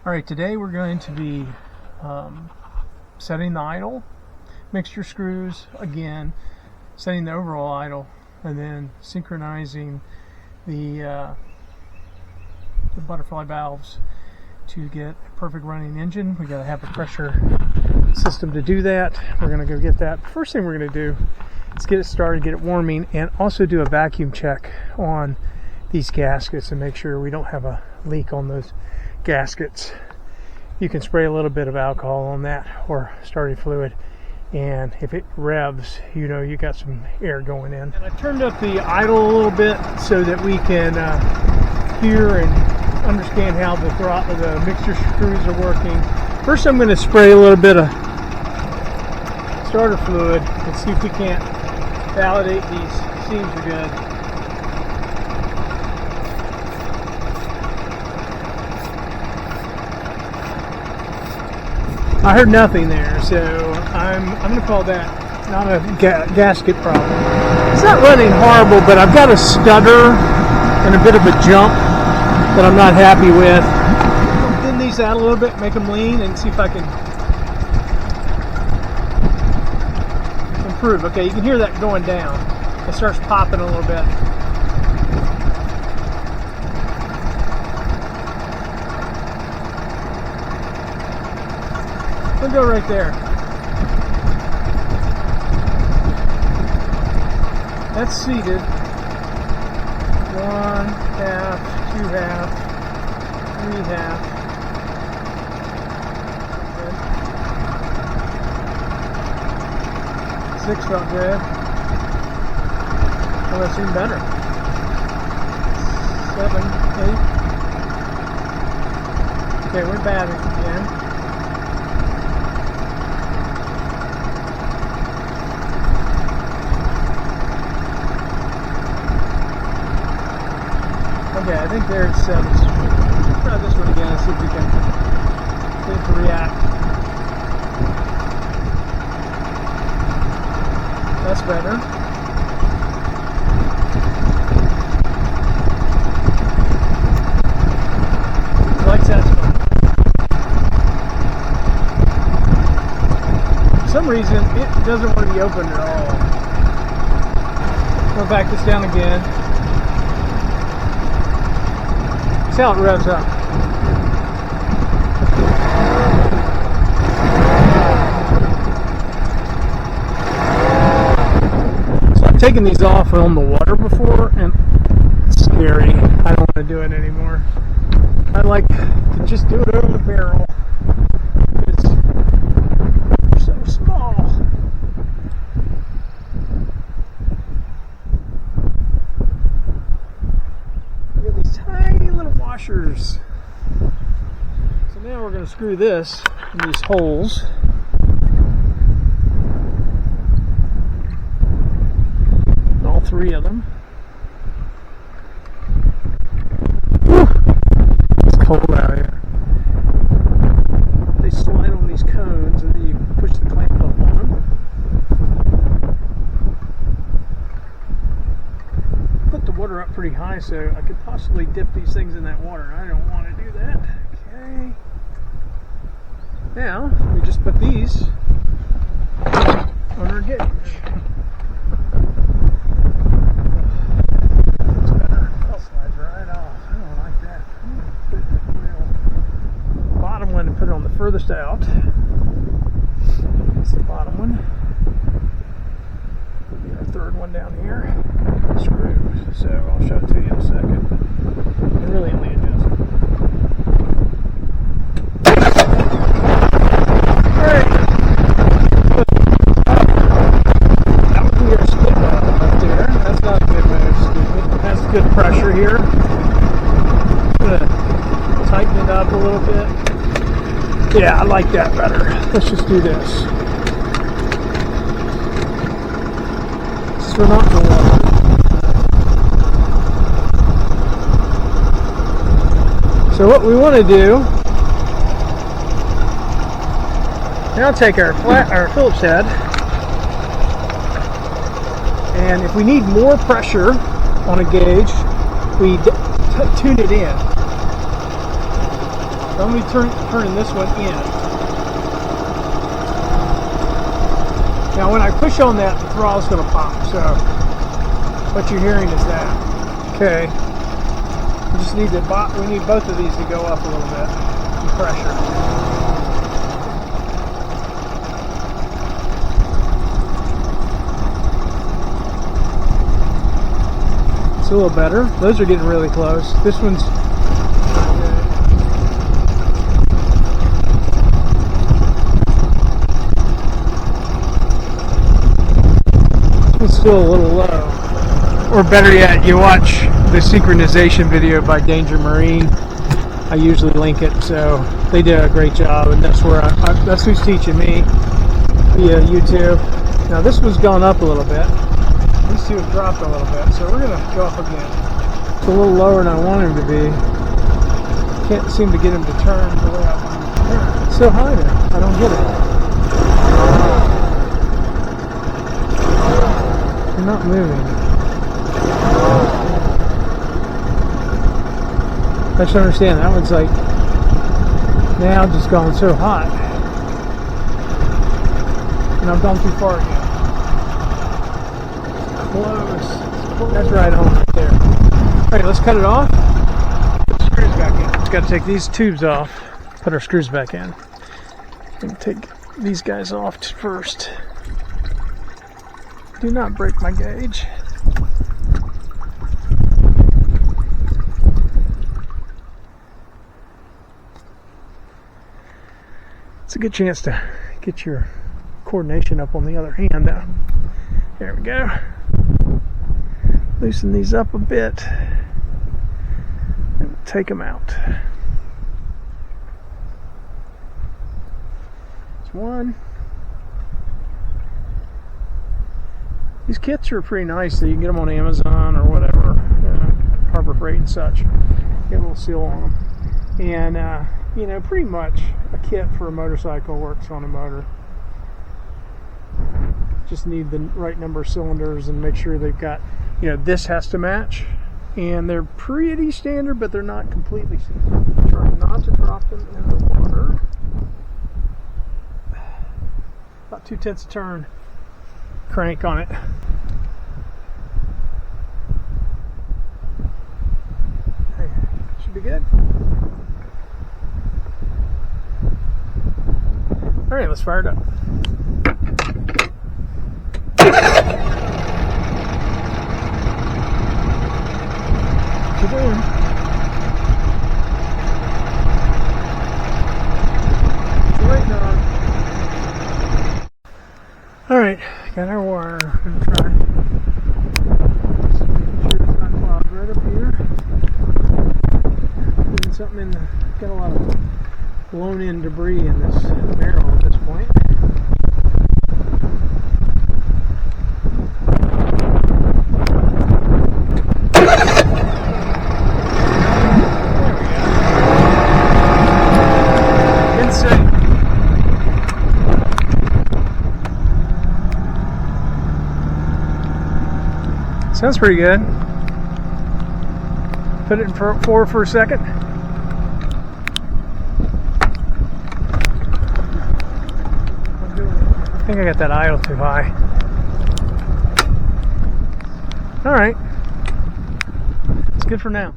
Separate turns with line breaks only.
Alright, today we're going to be setting the idle, mixture screws again, setting the overall idle, and then synchronizing the butterfly valves to get a perfect running engine. We got to have a pressure system to do that. We're going to go get that. First thing we're going to do is get it started, get it warming, and also do a vacuum check on these gaskets and make sure we don't have a leak on those gaskets. You can spray a little bit of alcohol on that or starting fluid, and if it revs, you know you got some air going in. And I turned up the idle a little bit so that we can hear and understand how the mixture screws are working. First I'm going to spray a little bit of starter fluid and see if we can't validate these seams are good. I heard nothing there, so I'm going to call that not a gasket problem. It's not running horrible, but I've got a stutter and a bit of a jump that I'm not happy with. I'll thin these out a little bit, make them lean, and see if I can improve. Okay, you can hear that going down. It starts popping a little bit. We'll go right there. That's seated. 1 half, 2 half, 3 half. Good. 6 felt good. Oh, that's even better. 7, 8. Okay, we're batting again. Okay, I think there it's 7. Let's try this one again and see if we can get it to react. That's better. Like that's fine. For some reason, it doesn't want to be opened at all. We'll back this down again. See how it revs up. So I've taken these off on the water before, and it's scary. I don't want to do it anymore. I like to just do it over the barrel. It's so small. Washers. So now we're going to screw this in these holes. All 3 of them. Whew. It's cold out here. They slide on these cones and then you push the clamp up on them. Put the water up pretty high so I could possibly dip these things in that water. I don't want to do that. Okay. Now we just put these on our gauge. That's better. That slides right off. I don't like that. Put the bottom one and put it on the furthest out. That's the bottom one. Our 3rd one down here. Screws. So I'll show it to you in a second. It really only adjusts. Alright. That would be our skid up there. That's not a good move, excuse me. That's good pressure here. I'm gonna tighten it up a little bit. Yeah, I like that better. Let's just do this. We're not in the water. So what we want to do, now take our Phillips head, and if we need more pressure on a gauge, we tune it in. So I'm going to be turning this one in. Now when I push on that, the throttle's going to pop, so what you're hearing is that. Okay. We just need we need both of these to go up a little bit in pressure. It's a little better. Those are getting really close. This one's still a little low. Or better yet, you watch the synchronization video by Danger Marine. I usually link it, so they did a great job, and that's where that's who's teaching me via YouTube. Now this one's gone up a little bit. These two have dropped a little bit, so we're gonna go up again. It's a little lower than I want him to be. Can't seem to get him to turn the way I want him to turn. It's so high there. I don't get it. They're not moving. I should understand, that one's like now just going so hot. And I've gone too far again. Close. That's right on right there. Alright, let's cut it off. Put the screws back in. Just got to take these tubes off. Put our screws back in. And take these guys off first. Do not break my gauge. It's a good chance to get your coordination up on the other hand though. There we go. Loosen these up a bit and take them out. That's one. These kits are pretty nice, so you can get them on Amazon or whatever, Harbor Freight and such. Get a little seal on them. And, you know, pretty much a kit for a motorcycle works on a motor. Just need the right number of cylinders and make sure they've got, you know, this has to match. And they're pretty standard, but they're not completely standard. Try not to drop them in the water. About 2/10 a turn. Crank on it. Okay, should be good. Alright, let's fire it up. Keep going. Waiting on. Alright, got our wire. Gonna try. Just making sure the front cloud's right up here. Putting something in the, got a lot of blown in debris in this barrel at this point. Sounds pretty good. Put it in forward for a second. I think I got that idle too high. All right. It's good for now.